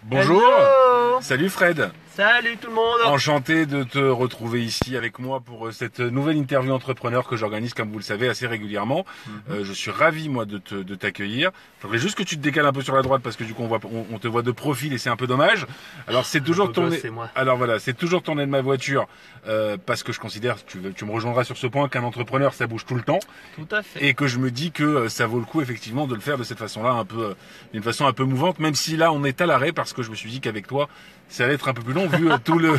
Bonjour, Hello. salut Fred, Salut tout le monde. enchanté de te retrouver ici avec moi pour cette nouvelle interview entrepreneur que j'organise comme vous le savez assez régulièrement. Je suis ravi moi de t'accueillir. Il faudrait juste que tu te décales un peu sur la droite parce que du coup on te voit de profil et c'est un peu dommage. Alors c'est toujours Le beau gosse, tourné. c'est moi. Alors voilà, c'est toujours tourné de ma voiture parce que je considère, tu me rejoindras sur ce point, qu'un entrepreneur ça bouge tout le temps Tout à fait. et que je me dis que ça vaut le coup effectivement de le faire de cette façon-là, un peu d'une façon un peu mouvante, même si là on est à l'arrêt parce que je me suis dit qu'avec toi ça allait être un peu plus long vu tout le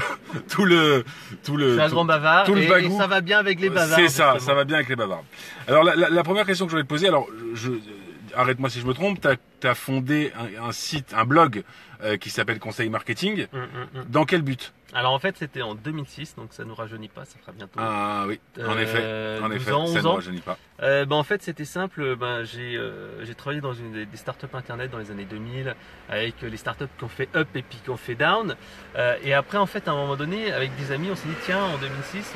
Je suis un grand bavard tout le et bagou. ça va bien avec les bavards. C'est ça, justement. ça va bien avec les bavards. Alors la première question que je voulais te poser, alors arrête-moi si je me trompe, t'as fondé un site, un blog qui s'appelle Conseil Marketing. Dans quel but? Alors en fait c'était en 2006 donc ça nous rajeunit pas, ça fera bientôt. Ah oui, en effet, 12 ans, ça 11 ne ans. rajeunit pas. En fait c'était simple, j'ai travaillé dans des startups internet dans les années 2000 avec les startups qui ont fait up et puis qui ont fait down. Et après en fait à un moment donné avec des amis on s'est dit tiens en 2006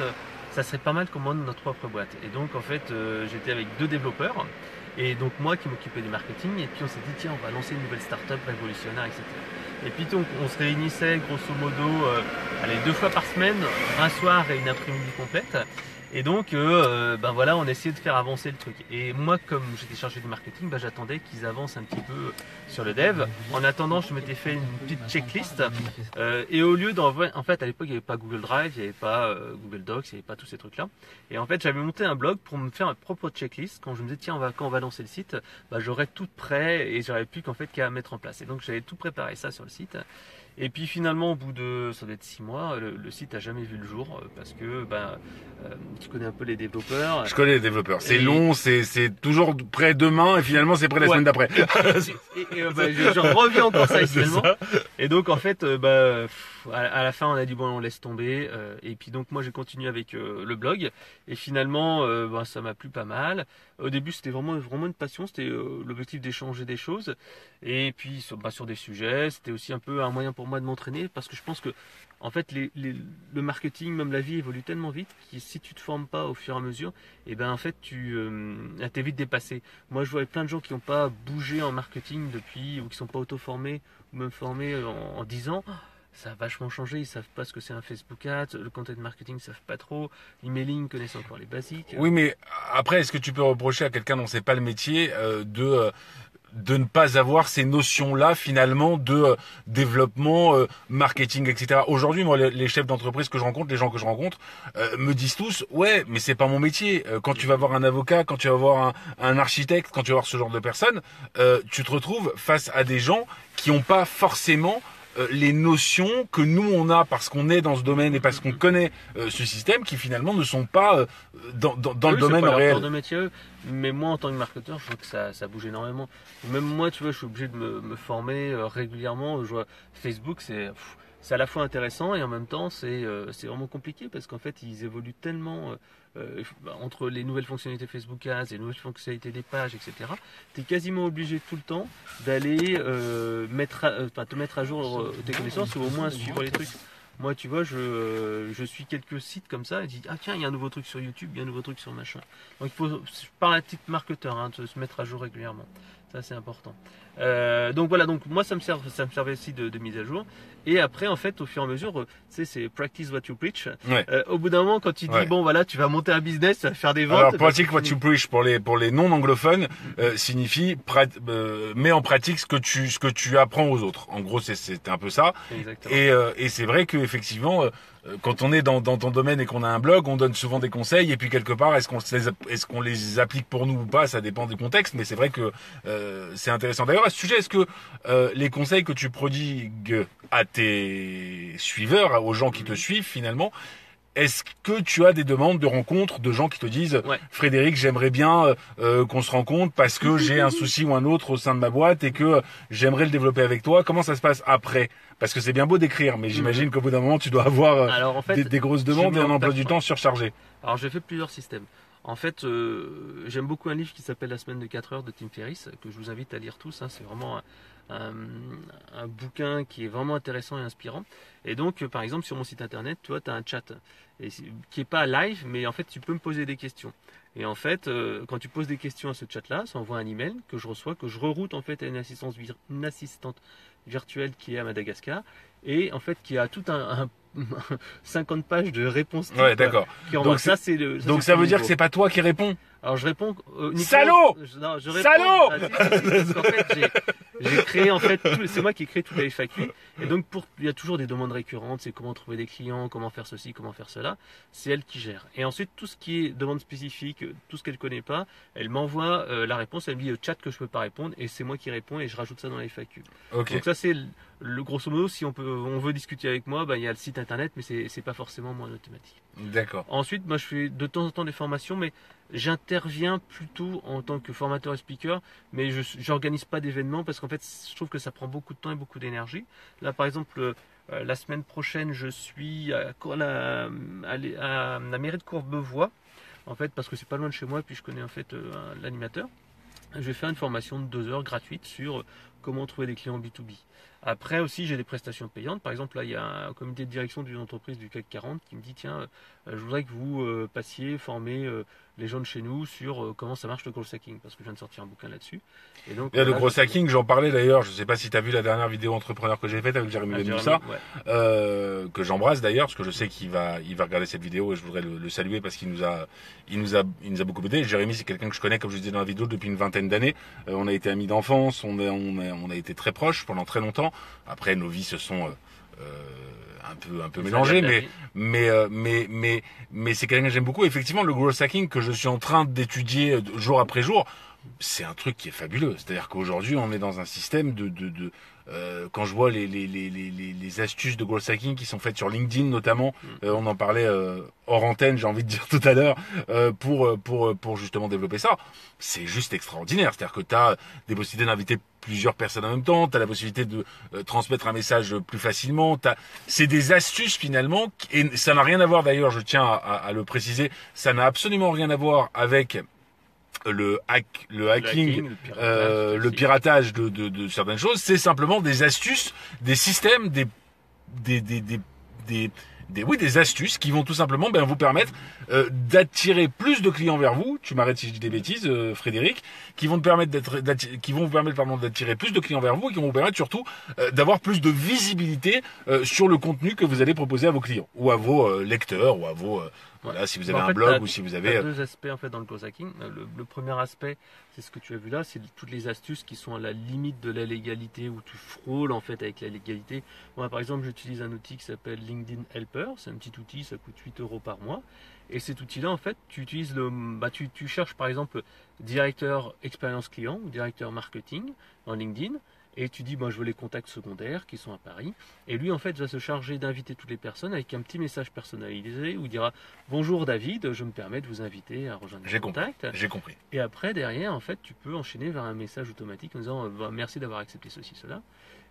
ça serait pas mal qu'on monte notre propre boîte. Et donc en fait j'étais avec deux développeurs et donc moi qui m'occupais du marketing et puis on s'est dit tiens on va lancer une nouvelle startup révolutionnaire etc. Et puis donc on se réunissait grosso modo allez, 2 fois par semaine, un soir et une après-midi complète. Et donc voilà, on essayait de faire avancer le truc. Et moi comme j'étais chargé du marketing, j'attendais qu'ils avancent un petit peu sur le dev. En attendant, je m'étais fait une petite checklist. Et au lieu en fait à l'époque il n'y avait pas Google Drive, il n'y avait pas Google Docs, il n'y avait pas tous ces trucs là. Et en fait j'avais monté un blog pour me faire ma propre checklist. Quand je me disais tiens quand on va lancer le site, j'aurais tout prêt et j'aurais plus qu'à mettre en place. Et donc j'avais tout préparé ça sur le site. Et puis finalement, au bout de, ça doit être 6 mois, le site a jamais vu le jour parce que tu connais un peu les développeurs. Je connais les développeurs. C'est Et- long, c'est toujours prêt demain et finalement c'est prêt la Ouais. semaine d'après. Je reviens encore ça C'est actuellement. ça. Et donc en fait, à la fin, on a dit bon, on laisse tomber. Et puis donc moi, j'ai continué avec le blog. Et finalement, ça m'a plu pas mal. Au début, c'était vraiment une passion. C'était l'objectif d'échanger des choses. Et puis sur des sujets, c'était aussi un peu un moyen pour moi de m'entraîner parce que je pense que en fait, le marketing, même la vie évolue tellement vite que si tu te formes pas au fur et à mesure, en fait, t'es vite dépassé. Moi, je vois plein de gens qui n'ont pas bougé en marketing depuis, ou qui sont pas auto-formés, ou même formés en 10 ans. Ça a vachement changé, ils savent pas ce que c'est un Facebook Ads, le content marketing, ils savent pas trop, l'emailing connaissent encore les basiques. Oui, mais après, est-ce que tu peux reprocher à quelqu'un dont c'est pas le métier de ne pas avoir ces notions-là finalement de développement, marketing, etc. Aujourd'hui, moi, les chefs d'entreprise que je rencontre, les gens que je rencontre, me disent tous, ouais, mais c'est pas mon métier. Quand tu vas voir un avocat, quand tu vas voir un architecte, quand tu vas voir ce genre de personnes, tu te retrouves face à des gens qui n'ont pas forcément les notions que nous on a parce qu'on est dans ce domaine et parce qu'on connaît ce système qui finalement ne sont pas dans le Eux, domaine c'est pas leur réel. corps de métier, eux. Mais moi, en tant que marketeur, je vois que ça bouge énormément. Même moi, tu vois, je suis obligé de me former régulièrement. Je vois Facebook, c'est à la fois intéressant et en même temps, c'est vraiment compliqué parce qu'en fait, ils évoluent tellement entre les nouvelles fonctionnalités Facebook Ads, les nouvelles fonctionnalités des pages, etc. Tu es quasiment obligé tout le temps d'aller te mettre à jour tes connaissances ou au moins suivre les trucs. Moi, tu vois, je suis quelques sites comme ça et je dis ah tiens, il y a un nouveau truc sur YouTube, il y a un nouveau truc sur machin. Donc il faut, je parle à titre marketeur, de se mettre à jour régulièrement. Ça c'est important. Donc voilà, donc moi ça me servait aussi de mise à jour. Et après en fait au fur et à mesure, tu sais c'est practice what you preach. Ouais. Au bout d'un moment quand tu dis Ouais. bon voilà tu vas monter un business, tu vas faire des ventes. Alors, pratique what you preach pour les non anglophones signifie mets en pratique ce que tu apprends aux autres. En gros, c'est un peu ça. Exactement. Et c'est vrai que effectivement, quand on est dans ton domaine et qu'on a un blog, on donne souvent des conseils et puis quelque part, est-ce qu'on les applique pour nous ou pas, ça dépend du contexte. Mais c'est vrai que c'est intéressant. D'ailleurs, à ce sujet, est-ce que les conseils que tu prodigues à tes suiveurs, aux gens qui te suivent finalement, est-ce que tu as des demandes de rencontres de gens qui te disent Ouais. Frédéric, j'aimerais bien qu'on se rencontre parce que j'ai un souci ou un autre au sein de ma boîte et que j'aimerais le développer avec toi. Comment ça se passe après? Parce que c'est bien beau d'écrire, mais j'imagine qu'au bout d'un moment, tu dois avoir Alors en fait, des grosses je demandes et mets un en emploi place- du temps surchargé. Alors j'ai fait plusieurs systèmes. En fait, j'aime beaucoup un livre qui s'appelle La semaine de 4 heures de Tim Ferriss, que je vous invite à lire tous. C'est vraiment un bouquin qui est vraiment intéressant et inspirant. Et donc, par exemple, sur mon site internet, tu vois, tu as un chat qui est pas live, mais en fait, tu peux me poser des questions. Et en fait, quand tu poses des questions à ce chat-là, ça envoie un email que je reçois, que je reroute en fait à une assistante virtuel qui est à Madagascar et en fait qui a tout un 50 pages de réponses. Ouais, d'accord. Donc ça veut dire que c'est pas toi qui réponds. Alors je réponds Salaud. Non, je réponds. Salaud. Parce qu'en fait, j'ai créé en fait c'est moi qui ai créé toute la FAQ et donc il y a toujours des demandes récurrentes, c'est comment trouver des clients, comment faire ceci, comment faire cela, c'est elle qui gère. Et ensuite tout ce qui est demande spécifique, tout ce qu'elle connaît pas, elle m'envoie la réponse, elle me dit chat que je peux pas répondre et c'est moi qui réponds et je rajoute ça dans la FAQ. Okay. Donc ça c'est le grosso modo, si on veut discuter avec moi, il y a le site internet, mais c'est pas forcément moi automatique. D'accord. Ensuite, moi je fais de temps en temps des formations, mais j'interviens plutôt en tant que formateur et speaker, mais je n'organise pas d'événements parce qu'en fait je trouve que ça prend beaucoup de temps et beaucoup d'énergie. Là par exemple, la semaine prochaine, je suis à la mairie de Courbevoie, en fait parce que c'est pas loin de chez moi, puis je connais en fait l'animateur. Je vais faire une formation de 2 heures gratuite sur comment trouver des clients B2B. Après aussi, j'ai des prestations payantes. Par exemple, là, il y a un comité de direction d'une entreprise du CAC 40 qui me dit tiens, je voudrais que vous passiez former les gens de chez nous sur comment ça marche le growth hacking, parce que je viens de sortir un bouquin là-dessus. Et donc, le growth hacking, j'en parlais d'ailleurs. Je ne sais pas si tu as vu la dernière vidéo entrepreneur que j'ai faite avec Jérémy Benmoussa, que j'embrasse d'ailleurs, parce que je sais qu'il va regarder cette vidéo et je voudrais le saluer parce qu'il nous a beaucoup aidé. Jérémy, c'est quelqu'un que je connais, comme je disais dans la vidéo, depuis une vingtaine d'années. On a été amis d'enfance, on a été très proches pendant très longtemps. Après, nos vies se sont un peu mélangées, mais c'est quelqu'un que j'aime beaucoup. Effectivement, le growth hacking que je suis en train d'étudier jour après jour, c'est un truc qui est fabuleux. C'est-à-dire qu'aujourd'hui, on est dans un système quand je vois les astuces de growth hacking qui sont faites sur LinkedIn notamment, on en parlait hors antenne, j'ai envie de dire tout à l'heure, pour justement développer ça. C'est juste extraordinaire. C'est-à-dire que tu as des possibilités d'inviter plusieurs personnes en même temps, tu as la possibilité de transmettre un message plus facilement. C'est des astuces finalement, et ça n'a rien à voir d'ailleurs, je tiens à le préciser, ça n'a absolument rien à voir avec le hacking, le piratage de certaines choses. C'est simplement des astuces, des systèmes, des astuces qui vont tout simplement vous permettre d'attirer plus de clients vers vous. Tu m'arrêtes si je dis des bêtises, Frédéric, qui vont vous permettre d'attirer plus de clients vers vous et qui vont vous permettre surtout d'avoir plus de visibilité sur le contenu que vous allez proposer à vos clients ou à vos lecteurs ou à vos voilà, si vous avez un blog ou si vous avez... Il y a 2 aspects en fait dans le growth hacking. Le premier aspect, c'est ce que tu as vu là, c'est toutes les astuces qui sont à la limite de la légalité, où tu frôles en fait avec la légalité. Moi par exemple, j'utilise un outil qui s'appelle LinkedIn Helper. C'est un petit outil, ça coûte 8 € par mois. Et cet outil-là, en fait, tu utilises tu cherches par exemple directeur expérience client ou directeur marketing dans LinkedIn. Et tu dis, je veux les contacts secondaires qui sont à Paris. Et lui, en fait, va se charger d'inviter toutes les personnes avec un petit message personnalisé où il dira bonjour David, je me permets de vous inviter à rejoindre le contact. J'ai compris. Et après, derrière, en fait, tu peux enchaîner vers un message automatique en disant merci d'avoir accepté ceci, cela.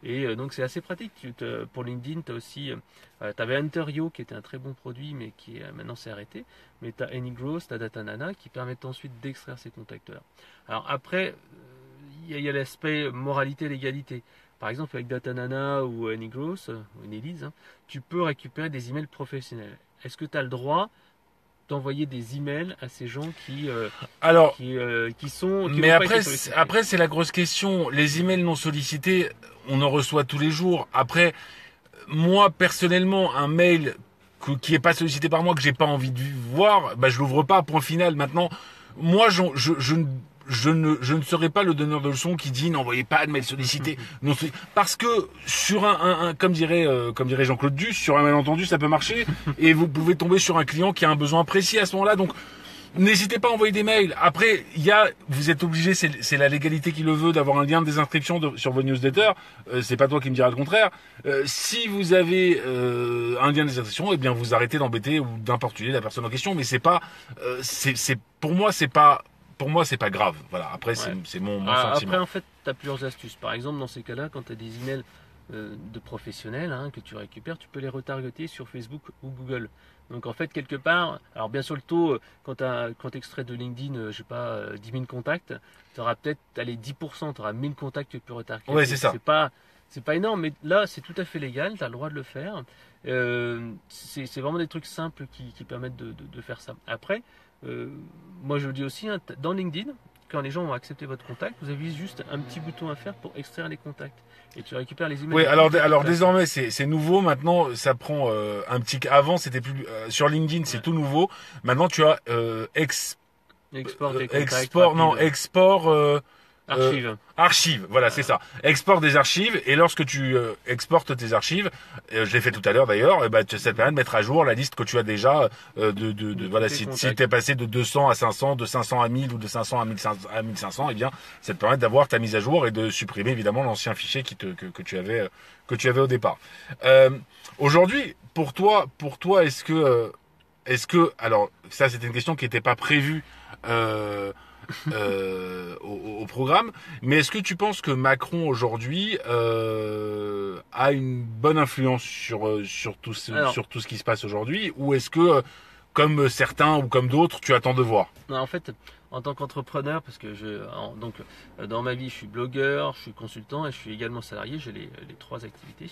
Et donc, c'est assez pratique. Pour LinkedIn, tu as aussi, tu avais Hunter.io qui était un très bon produit, mais qui maintenant s'est arrêté. Mais tu as AnyGrowth, tu as Datanana qui permettent ensuite d'extraire ces contacts-là. Alors après, il y a l'aspect moralité, légalité. Par exemple, avec Datanana ou AnyGrowth, ou Annelise, tu peux récupérer des emails professionnels. Est-ce que tu as le droit d'envoyer des emails à ces gens qui sont... mais après, c'est la grosse question. Les emails non sollicités, on en reçoit tous les jours. Après, moi, personnellement, un mail qui n'est pas sollicité par moi, que j'ai pas envie de voir, je l'ouvre pas, point final. Maintenant, moi, je ne serai pas le donneur de leçons qui dit n'envoyez pas de mail sollicité. Non, parce que sur comme dirait Jean-Claude Duss, sur un malentendu, ça peut marcher et vous pouvez tomber sur un client qui a un besoin précis à ce moment-là. Donc, n'hésitez pas à envoyer des mails. Après, vous êtes obligé, c'est la légalité qui le veut, d'avoir un lien de désinscription sur vos newsletters. C'est pas toi qui me diras le contraire. Si vous avez un lien de désinscription, vous arrêtez d'embêter ou d'importuner la personne en question. Mais c'est pas, pour moi, c'est pas grave. Voilà. Après, c'est mon sentiment. Après, en fait, tu as plusieurs astuces. Par exemple, dans ces cas-là, quand tu as des emails de professionnels que tu récupères, tu peux les retargeter sur Facebook ou Google. Donc, en fait, quelque part, alors bien sûr, le taux, quand tu extrais de LinkedIn, 10 000 contacts, tu auras peut-être 10%, tu auras 1000 contacts que tu peux retargeter. Ouais, c'est ça. C'est pas énorme, mais là, c'est tout à fait légal, tu as le droit de le faire. C'est vraiment des trucs simples qui permettent de faire ça. Après, moi je le dis aussi, dans LinkedIn, quand les gens ont accepté votre contact, vous avez juste un petit bouton à faire pour extraire les contacts. Et tu récupères les images. Oui, alors désormais c'est nouveau. Maintenant, ça prend un petit. Avant, c'était plus sur LinkedIn, c'est tout nouveau. Maintenant, tu as Export des contacts. Export. Archive. Voilà, c'est ça. Export des archives, et lorsque tu exportes tes archives, je l'ai fait tout à l'heure d'ailleurs, ça te permet de mettre à jour la liste que tu as déjà voilà, si t'es passé de 200 à 500, de 500 à 1000 ou de 500 à 1500, eh bien, ça te permet d'avoir ta mise à jour et de supprimer évidemment l'ancien fichier que tu avais au départ. Aujourd'hui, pour toi, est-ce que, alors, ça c'était une question qui n'était pas prévue, au programme. Mais est-ce que tu penses que Macron aujourd'hui a une bonne influence sur tout ce qui se passe aujourd'hui, ou est-ce que comme certains ou comme d'autres, tu attends de voir? Non, en fait, en tant qu'entrepreneur, parce que dans ma vie, je suis blogueur, je suis consultant et je suis également salarié, j'ai les trois activités.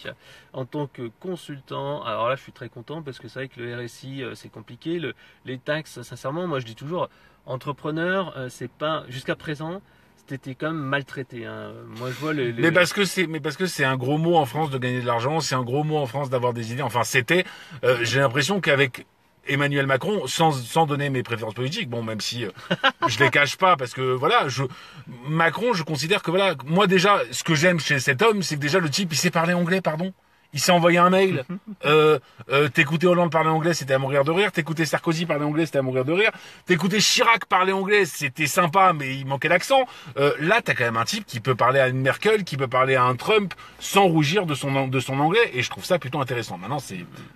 En tant que consultant, alors là, je suis très content parce que c'est vrai que le RSI, c'est compliqué. Les taxes, sincèrement, moi, je dis toujours, entrepreneur, c'est pas, jusqu'à présent, c'était quand même maltraité. Hein. Moi, je vois Mais parce que c'est un gros mot en France de gagner de l'argent, c'est un gros mot en France d'avoir des idées. Enfin, j'ai l'impression qu'avec Emmanuel Macron, sans donner mes préférences politiques, bon, même si je les cache pas, parce que voilà, Macron, je considère que voilà, moi déjà, ce que j'aime chez cet homme, c'est que déjà le type, il sait parler anglais, pardon. Il s'est envoyé un mail. T'écoutais Hollande parler anglais, c'était à mourir de rire. T'écoutais Sarkozy parler anglais, c'était à mourir de rire. T'écoutais Chirac parler anglais, c'était sympa, mais il manquait d'accent. Là, t'as quand même un type qui peut parler à une Merkel, qui peut parler à un Trump, sans rougir de son anglais, et je trouve ça plutôt intéressant. Maintenant,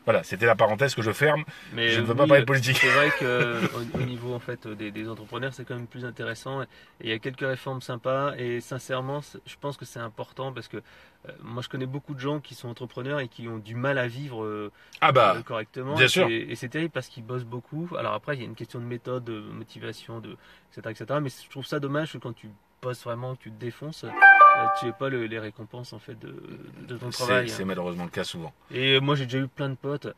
voilà, c'était la parenthèse que je ferme. Mais je ne veux pas parler de politique. C'est vrai que au niveau en fait des entrepreneurs, c'est quand même plus intéressant. Et il y a quelques réformes sympas. Et sincèrement, je pense que c'est important parce que moi, je connais beaucoup de gens qui sont entrepreneurs et qui ont du mal à vivre correctement. Bien sûr. Et c'est terrible parce qu'ils bossent beaucoup. Alors après, il y a une question de méthode, de motivation, etc. Mais je trouve ça dommage que quand tu bosses vraiment, que tu te défonces, tu n'aies pas les récompenses en fait de ton travail. C'est malheureusement le cas souvent. Et moi, j'ai déjà eu plein de potes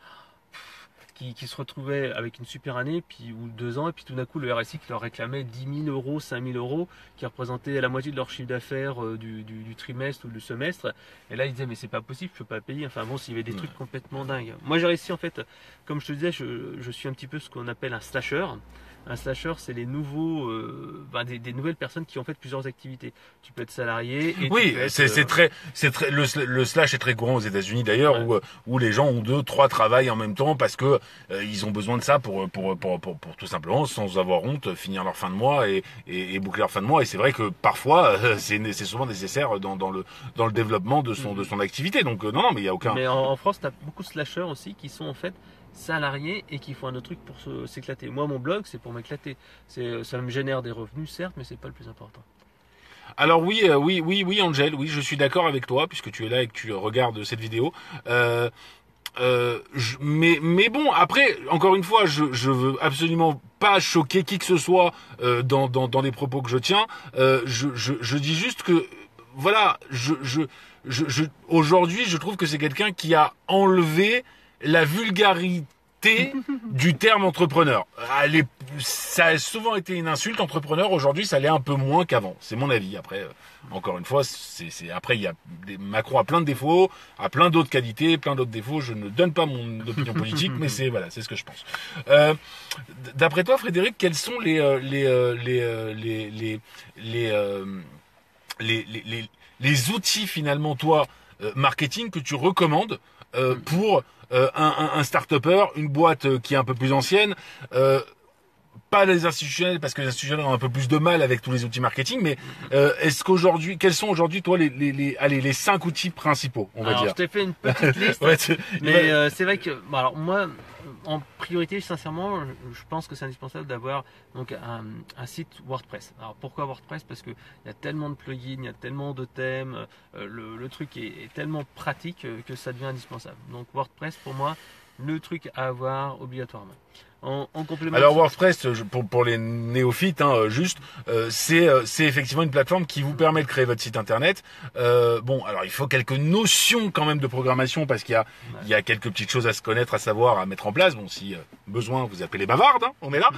qui se retrouvaient avec une super année, ou 2 ans, et puis tout d'un coup le RSI qui leur réclamait 10 000 euros, 5 000 euros, qui représentaient la moitié de leur chiffre d'affaires du trimestre ou du semestre. Et là ils disaient mais c'est pas possible, je peux pas payer. Enfin bon, s'il y avait des trucs complètement dingues. Moi j'ai réussi en fait, comme je te disais, je suis un petit peu ce qu'on appelle un slasher. Un slasher, c'est les nouveaux, des nouvelles personnes qui ont fait plusieurs activités. Tu peux être salarié. Et oui, le slash est très courant aux États-Unis d'ailleurs, ouais. où les gens ont 2-3 travails en même temps parce que ils ont besoin de ça pour tout simplement, sans avoir honte, finir leur fin de mois et boucler leur fin de mois. Et c'est vrai que parfois, c'est souvent nécessaire dans le développement de son activité. Donc non, mais il y a aucun. Mais en France, tu as beaucoup de slashers aussi qui sont en fait salariés et qui font un autre truc pour s'éclater. Moi, mon blog, c'est pour m'éclater. Ça me génère des revenus, certes, mais c'est pas le plus important. Alors oui, Angel, oui, je suis d'accord avec toi puisque tu es là et que tu regardes cette vidéo. Mais bon, après, encore une fois, je veux absolument pas choquer qui que ce soit dans les propos que je tiens. Je dis juste que voilà, aujourd'hui, je trouve que c'est quelqu'un qui a enlevé la vulgarité du terme entrepreneur. Ça a souvent été une insulte, entrepreneur. Aujourd'hui, ça l'est un peu moins qu'avant. C'est mon avis. Après, encore une fois, après, Macron a plein de défauts, a plein d'autres qualités, plein d'autres défauts. Je ne donne pas mon opinion politique, mais c'est ce que je pense. D'après toi, Frédéric, quels sont les outils finalement, toi, marketing que tu recommandes pour un start-upper, une boîte qui est un peu plus ancienne, pas les institutionnels parce que les institutionnels ont un peu plus de mal avec tous les outils marketing, mais quels sont aujourd'hui toi les 5 outils principaux, on va dire. Je t'ai fait une petite liste, mais c'est vrai que alors moi en priorité, sincèrement, je pense que c'est indispensable d'avoir donc un site WordPress. Alors pourquoi WordPress? Parce que il y a tellement de plugins, il y a tellement de thèmes, le truc est tellement pratique que ça devient indispensable. Donc WordPress pour moi, le truc à avoir obligatoirement. En complément. Alors WordPress, pour les néophytes, c'est effectivement une plateforme qui vous permet de créer votre site internet. Bon, alors il faut quelques notions quand même de programmation parce il y a quelques petites choses à se connaître, à savoir, à mettre en place. Bon, si besoin, vous appelez bavarde, on est là.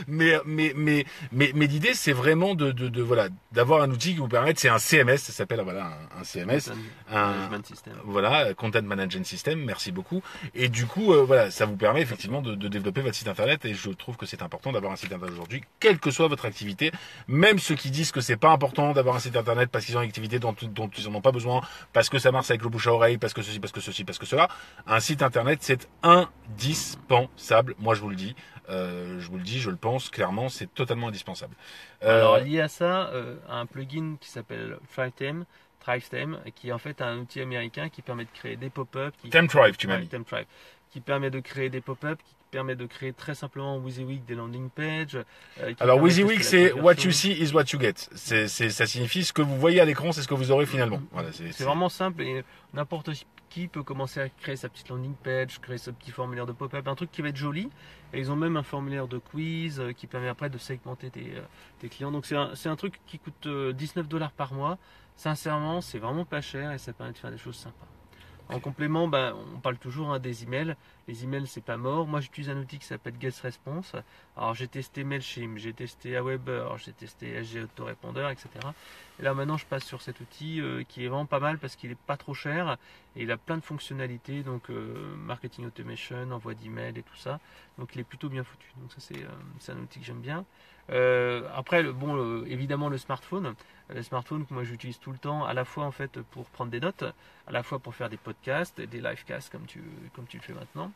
mais l'idée, c'est vraiment voilà, d'avoir un outil qui vous permette. C'est un CMS, ça s'appelle un CMS, Management System. Voilà, Content Management System. Merci beaucoup. Et du coup, voilà, ça vous permet effectivement de développer votre site internet et je trouve que c'est important d'avoir un site internet aujourd'hui, quelle que soit votre activité, même ceux qui disent que c'est pas important d'avoir un site internet parce qu'ils ont une activité dont ils en ont pas besoin, parce que ça marche avec le bouche à oreille, parce que ceci, parce que cela, un site internet c'est indispensable, moi je vous le dis, je le pense clairement, c'est totalement indispensable. Alors lié à ça, un plugin qui s'appelle ThriveTheme, qui est en fait un outil américain qui permet de créer des pop-up. ThemeThrive, tu m'as dit. ThemeThrive, qui permet de créer des pop-up, qui permet de créer très simplement WYSIWYG des landing pages. Alors WYSIWYG c'est what you see is what you get. Ça signifie ce que vous voyez à l'écran, c'est ce que vous aurez finalement. Voilà, c'est vraiment simple et n'importe qui peut commencer à créer sa petite landing page, créer ce petit formulaire de pop-up, un truc qui va être joli. Et ils ont même un formulaire de quiz qui permet après de segmenter tes clients. Donc c'est un truc qui coûte $19 par mois. Sincèrement, c'est vraiment pas cher et ça permet de faire des choses sympas. En complément, on parle toujours des emails. Les emails, c'est pas mort. Moi, j'utilise un outil qui s'appelle GuestResponse. Alors, j'ai testé Mailchimp, j'ai testé Aweber, j'ai testé SG Autorépondeur, etc. Et là, maintenant, je passe sur cet outil qui est vraiment pas mal parce qu'il est pas trop cher et il a plein de fonctionnalités. Donc, marketing automation, envoi d'email et tout ça. Donc, il est plutôt bien foutu. Donc, ça, c'est un outil que j'aime bien. Après, évidemment, le smartphone. Le smartphone que moi j'utilise tout le temps, à la fois en fait pour prendre des notes, à la fois pour faire des podcasts, des livecasts comme tu le fais maintenant.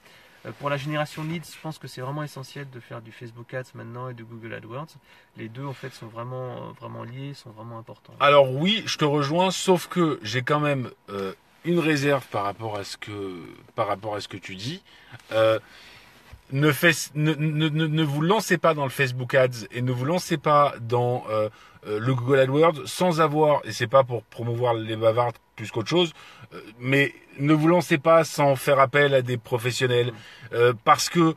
Pour la génération leads, je pense que c'est vraiment essentiel de faire du Facebook Ads maintenant et de Google AdWords. Les deux en fait sont vraiment liés, sont vraiment importants. Alors oui, je te rejoins, sauf que j'ai quand même une réserve par rapport à ce que tu dis. Ne vous lancez pas dans le Facebook Ads et ne vous lancez pas dans le Google AdWords sans avoir, et c'est pas pour promouvoir les bavards plus qu'autre chose, mais ne vous lancez pas sans faire appel à des professionnels parce que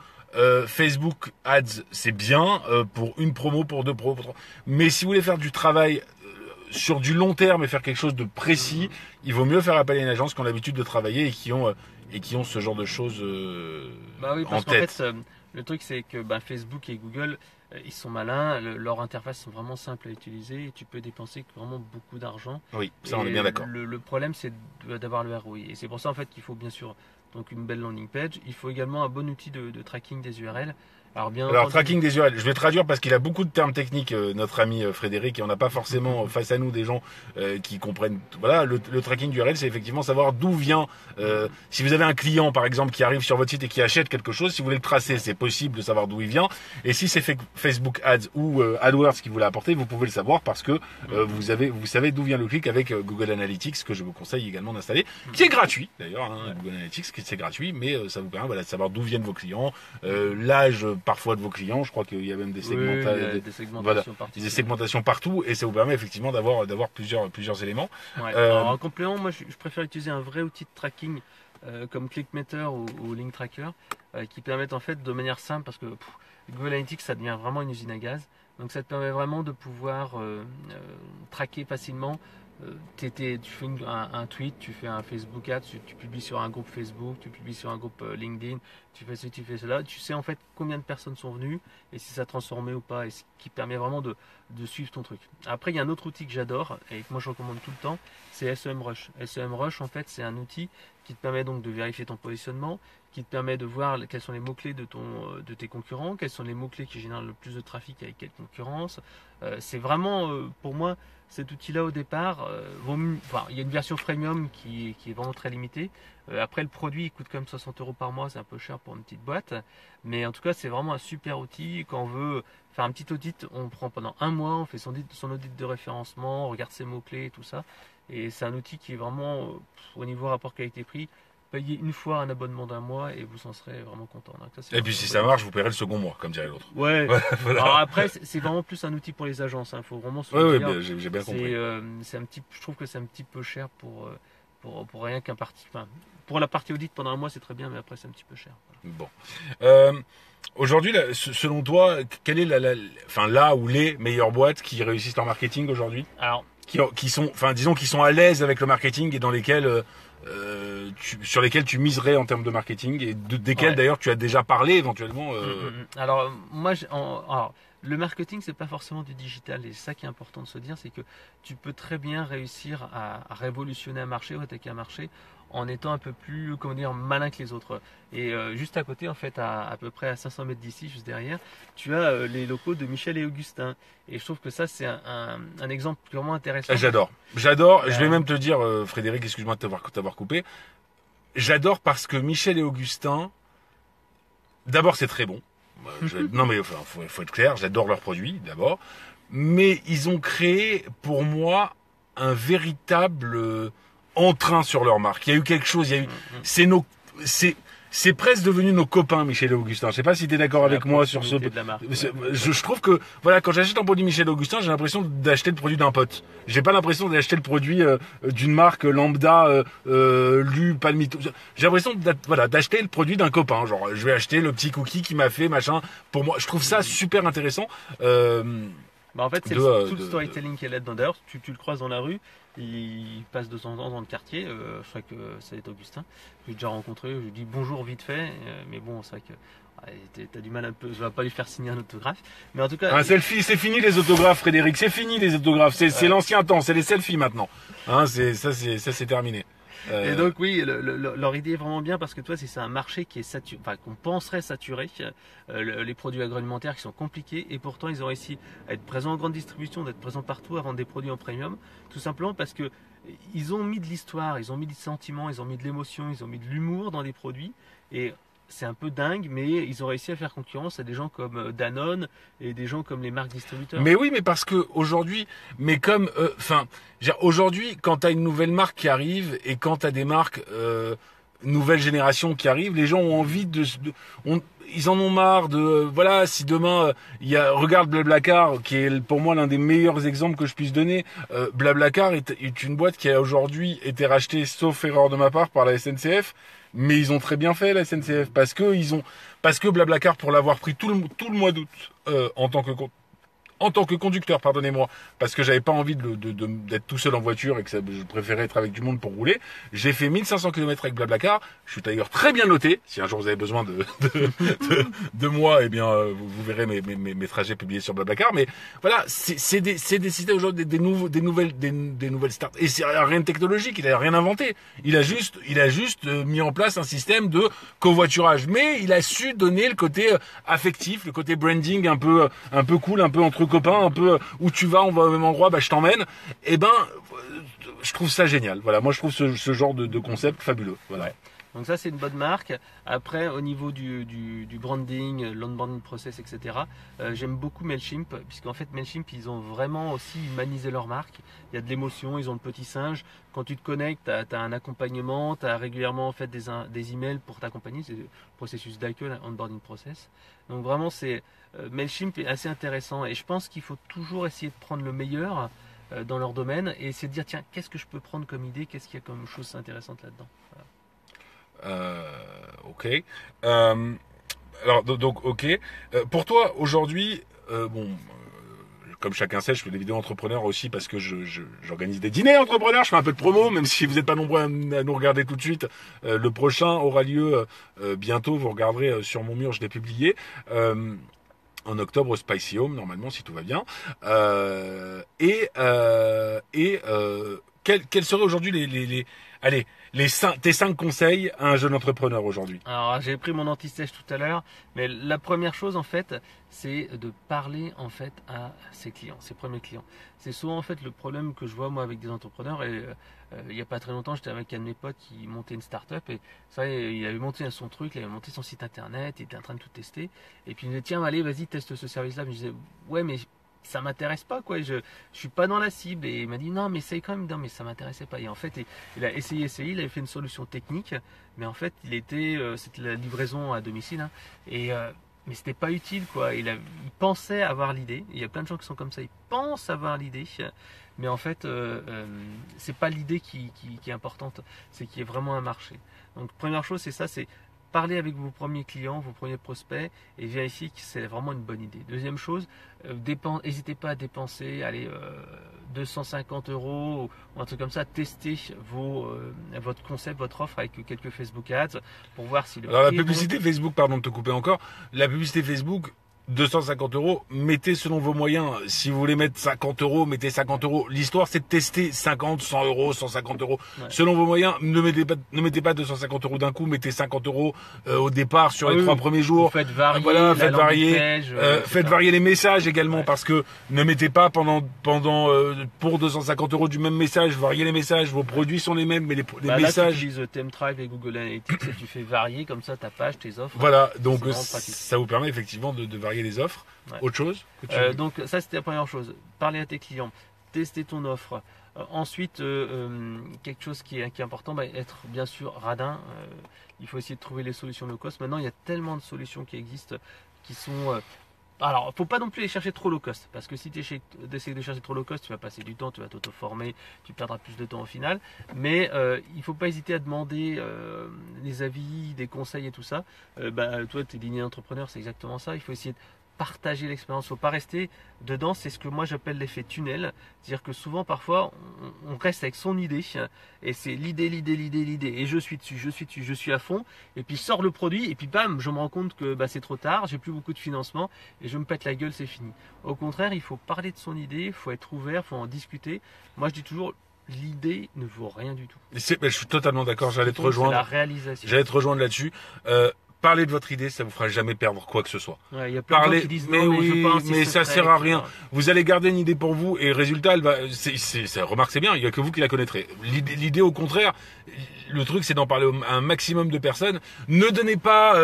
Facebook Ads c'est bien pour une promo, pour deux promos, pour trois. Mais si vous voulez faire du travail sur du long terme et faire quelque chose de précis, il vaut mieux faire appel à une agence qui ont l'habitude de travailler et qui ont ce genre de choses parce en tête. Fait, le truc c'est que Facebook et Google, ils sont malins, leurs interfaces sont vraiment simples à utiliser et tu peux dépenser vraiment beaucoup d'argent. Oui, ça on est bien d'accord. Le problème c'est d'avoir le ROI et c'est pour ça en fait qu'il faut bien sûr donc une belle landing page. Il faut également un bon outil de tracking des URL. Alors, tracking des URL, je vais traduire parce qu'il a beaucoup de termes techniques, notre ami Frédéric, et on n'a pas forcément face à nous des gens qui comprennent. Voilà, le tracking d'URL, c'est effectivement savoir d'où vient. Si vous avez un client, par exemple, qui arrive sur votre site et qui achète quelque chose, si vous voulez le tracer, c'est possible de savoir d'où il vient. Et si c'est Facebook Ads ou AdWords qui vous l'a apporté, vous pouvez le savoir parce que vous savez d'où vient le clic avec Google Analytics, que je vous conseille également d'installer, qui est gratuit d'ailleurs. Google Analytics, c'est gratuit, mais ça vous permet de savoir d'où viennent vos clients, l'âge parfois de vos clients, je crois qu'il y a même des segmentations partout et ça vous permet effectivement d'avoir plusieurs éléments. Alors, en complément, moi je préfère utiliser un vrai outil de tracking comme ClickMeter ou Link Tracker qui permettent en fait de manière simple parce que Google Analytics ça devient vraiment une usine à gaz, donc ça te permet vraiment de pouvoir traquer facilement. Tu fais un tweet, tu fais un Facebook Ads, tu publies sur un groupe Facebook, tu publies sur un groupe LinkedIn, tu fais ceci, tu fais cela, tu sais en fait combien de personnes sont venues et si ça a transformé ou pas, et ce qui permet vraiment de suivre ton truc. Après, il y a un autre outil que j'adore et que moi je recommande tout le temps, c'est SEMrush. SEMrush en fait c'est un outil qui te permet donc de vérifier ton positionnement, qui te permet de voir quels sont les mots-clés de tes concurrents, quels sont les mots-clés qui génèrent le plus de trafic avec quelle concurrence. C'est vraiment pour moi cet outil-là au départ, il y a une version freemium qui est vraiment très limitée. Après le produit il coûte quand même 60 € par mois, c'est un peu cher pour une petite boîte. Mais en tout cas c'est vraiment un super outil. Quand on veut faire un petit audit, on prend pendant un mois, on fait son audit de référencement, on regarde ses mots-clés et tout ça. Et c'est un outil qui est vraiment au niveau rapport qualité-prix. Payez une fois un abonnement d'un mois et vous en serez vraiment content. Donc ça, et puis si ça marche, vous paierez le second mois, comme dirait l'autre. Ouais. Voilà. Alors après, c'est vraiment plus un outil pour les agences. Faut vraiment se dire. Oui, j'ai bien compris. Je trouve que c'est un petit peu cher pour pour rien qu'un parti. Enfin, pour la partie audit pendant un mois, c'est très bien, mais après, c'est un petit peu cher. Bon. Aujourd'hui, selon toi, quelle est enfin, là ou les meilleures boîtes qui réussissent leur marketing aujourd'hui? Alors, qui sont, enfin, disons, qui sont à l'aise avec le marketing et dans lesquels, sur lesquels tu miserais en termes de marketing et desquels ouais. d'ailleurs tu as déjà parlé éventuellement. Alors, moi, alors, le marketing, c'est pas forcément du digital. Et c'est ça qui est important de se dire, c'est que tu peux très bien réussir à révolutionner un marché ou attaquer un marché en étant un peu plus, comment dire, malin que les autres. Et juste à côté, en fait, à peu près à 500 mètres d'ici, juste derrière, tu as les locaux de Michel et Augustin. Et je trouve que ça, c'est un exemple purement intéressant. J'adore. Je vais même te dire, Frédéric, excuse-moi de t'avoir coupé. J'adore parce que Michel et Augustin, d'abord, c'est très bon. Non mais enfin, faut être clair, j'adore leurs produits d'abord, mais ils ont créé pour moi un véritable entrain sur leur marque. Il y a eu quelque chose, il y a eu, c'est presque devenu nos copains, Michel et Augustin. Je sais pas si tu es d'accord avec moi sur ce. Je trouve que voilà, quand j'achète un produit Michel et Augustin, j'ai l'impression d'acheter le produit d'un pote. J'ai pas l'impression d'acheter le produit d'une marque lambda, Palmito. J'ai l'impression d'acheter le produit d'un copain. Genre, je vais acheter le petit cookie qui m'a fait machin. Pour moi, je trouve ça super intéressant. En fait, c'est tout le storytelling qui est là-dedans. D'ailleurs, tu le croises dans la rue, il passe de temps en temps dans le quartier. Je crois que ça est Augustin. Je l'ai déjà rencontré, je lui dis bonjour vite fait. Mais bon, c'est vrai que t'as du mal un peu. Je vais pas lui faire signer un autographe. Mais en tout cas. Un selfie, c'est fini les autographes, Frédéric. C'est fini les autographes. C'est l'ancien temps. C'est les selfies maintenant. Hein, c'est terminé. Et donc oui, leur idée est vraiment bien parce que toi, c'est un marché qui est saturé, enfin qu'on penserait saturé, les produits agroalimentaires qui sont compliqués et pourtant ils ont réussi à être présents en grande distribution, d'être présents partout, à vendre des produits en premium, tout simplement parce que ils ont mis de l'histoire, ils ont mis du sentiment, ils ont mis de l'émotion, ils ont mis de l'humour dans les produits et c'est un peu dingue, mais ils ont réussi à faire concurrence à des gens comme Danone et des gens comme les marques distributeurs. Mais oui, mais parce que aujourd'hui, mais comme, aujourd'hui, quand t'as une nouvelle marque qui arrive et quand t'as des marques nouvelle génération qui arrivent, les gens ont envie ils en ont marre de voilà, si demain regarde BlaBlaCar qui est pour moi l'un des meilleurs exemples que je puisse donner. BlaBlaCar est une boîte qui a aujourd'hui été rachetée, sauf erreur de ma part, par la SNCF. Mais ils ont très bien fait la SNCF parce que BlaBlaCar, pour l'avoir pris tout le mois d'août en tant que conducteur, pardonnez-moi, parce que j'avais pas envie d'être tout seul en voiture et que je préférais être avec du monde pour rouler. J'ai fait 1500 km avec BlaBlaCar. Je suis d'ailleurs très bien noté. Si un jour vous avez besoin de moi, eh bien, vous verrez mes trajets publiés sur BlaBlaCar. Mais voilà, c'est des sites aujourd'hui, des nouvelles starts. Et c'est rien de technologique. Il a rien inventé. Il a juste mis en place un système de covoiturage. Mais il a su donner le côté affectif, le côté branding un peu cool, un peu entre copains, un peu où tu vas, on va au même endroit, bah je t'emmène. Et ben, je trouve ça génial. Voilà, moi je trouve ce genre de concept fabuleux. Voilà. Ouais. Donc ça c'est une bonne marque. Après au niveau du branding, l'onboarding process, etc. J'aime beaucoup Mailchimp puisqu'en fait Mailchimp ils ont vraiment aussi humanisé leur marque. Il y a de l'émotion, ils ont le petit singe. Quand tu te connectes, tu as un accompagnement, tu as régulièrement en fait des emails pour t'accompagner. C'est le processus d'accueil, onboarding process. Donc vraiment c'est Mailchimp est assez intéressant et je pense qu'il faut toujours essayer de prendre le meilleur dans leur domaine et essayer de dire tiens qu'est-ce que je peux prendre comme idée, qu'est-ce qu'il y a comme chose intéressante là-dedans. Voilà. Ok. Alors donc ok. Pour toi aujourd'hui, comme chacun sait, je fais des vidéos entrepreneurs aussi parce que j'organise des dîners entrepreneurs. Je fais un peu de promo, même si vous n'êtes pas nombreux à nous regarder tout de suite. Le prochain aura lieu bientôt. Vous regarderez sur mon mur, je l'ai publié. En octobre au Spicy Home, normalement, si tout va bien. Quels seraient aujourd'hui tes 5 conseils à un jeune entrepreneur aujourd'hui? Alors j'ai pris mon anti-sèche tout à l'heure, mais la première chose en fait, c'est de parler en fait à ses clients, ses premiers clients. C'est souvent en fait le problème que je vois moi avec des entrepreneurs et il n'y a pas très longtemps j'étais avec un de mes potes qui montait une start-up et ça il avait monté son truc, il avait monté son site internet, il était en train de tout tester et puis il me disait tiens allez vas-y teste ce service-là, mais je disais ouais mais ça m'intéresse pas quoi, je suis pas dans la cible et il m'a dit non mais essaye quand même, non mais ça m'intéressait pas et en fait il a essayé, il avait fait une solution technique mais en fait c'était la livraison à domicile hein, et mais c'était pas utile quoi. Il pensait avoir l'idée. Il y a plein de gens qui sont comme ça, ils pensent avoir l'idée, mais en fait, c'est pas l'idée qui est importante, c'est qu'il y ait vraiment un marché. Donc première chose, c'est ça, c'est parler avec vos premiers clients, vos premiers prospects et vérifier que c'est vraiment une bonne idée. Deuxième chose, n'hésitez pas à dépenser, allez, 250 euros ou un truc comme ça, tester votre concept, votre offre avec quelques Facebook Ads pour voir si le Alors la prix est bon. publicité Facebook, pardon de te couper encore, la publicité Facebook, 250 euros, mettez selon vos moyens. Si vous voulez mettre 50 euros, mettez 50 euros. L'histoire, c'est de tester 50, 100 euros, 150 euros. Ouais. Selon vos moyens, ne mettez pas 250 euros d'un coup, mettez 50 euros au départ sur les 3 premiers jours. Faites varier, Voilà, la faites langue varier, du page, faites varier les messages également, Ouais. parce que ne mettez pas pour 250 euros du même message, variez les messages. Vos produits sont les mêmes, mais les Là, messages. tu utilises ThemeTribe et Google Analytics et tu fais varier comme ça ta page, tes offres. Voilà, donc C'est vraiment pratique. ça vous permet effectivement de varier les offres. Ouais. Autre chose que Donc ça c'était la première chose. Parler à tes clients, tester ton offre. Ensuite, quelque chose qui est important, être bien sûr radin. Il faut essayer de trouver les solutions low cost. Maintenant, il y a tellement de solutions qui existent qui sont alors, faut pas non plus les chercher trop low cost, parce que si tu essaies de chercher trop low cost, tu vas passer du temps, tu vas t'auto-former, tu perdras plus de temps au final. Mais il faut pas hésiter à demander des avis, des conseils et tout ça. Toi, tu es ligne entrepreneur, c'est exactement ça. Il faut essayer de partager l'expérience, faut pas rester dedans. C'est ce que moi j'appelle l'effet tunnel, c'est-à-dire que souvent, parfois, on reste avec son idée et c'est l'idée, et je suis dessus, je suis à fond. Et puis sort le produit et puis bam, je me rends compte que c'est trop tard, j'ai plus beaucoup de financement et je me pète la gueule, c'est fini. Au contraire, il faut parler de son idée, il faut être ouvert, il faut en discuter. Moi, je dis toujours, l'idée ne vaut rien du tout. je suis totalement d'accord, j'allais te C'est la rejoindre. réalisation. J'allais te rejoindre là-dessus. Parler de votre idée, ça vous fera jamais perdre quoi que ce soit. Ouais, il y a plein de gens qui disent mais non, mais oui, je pense mais ça sert à rien. Vous allez garder une idée pour vous et le résultat, remarque, c'est bien, il y a que vous qui la connaîtrez. L'idée, au contraire, le truc, c'est d'en parler à un maximum de personnes. Ne donnez pas,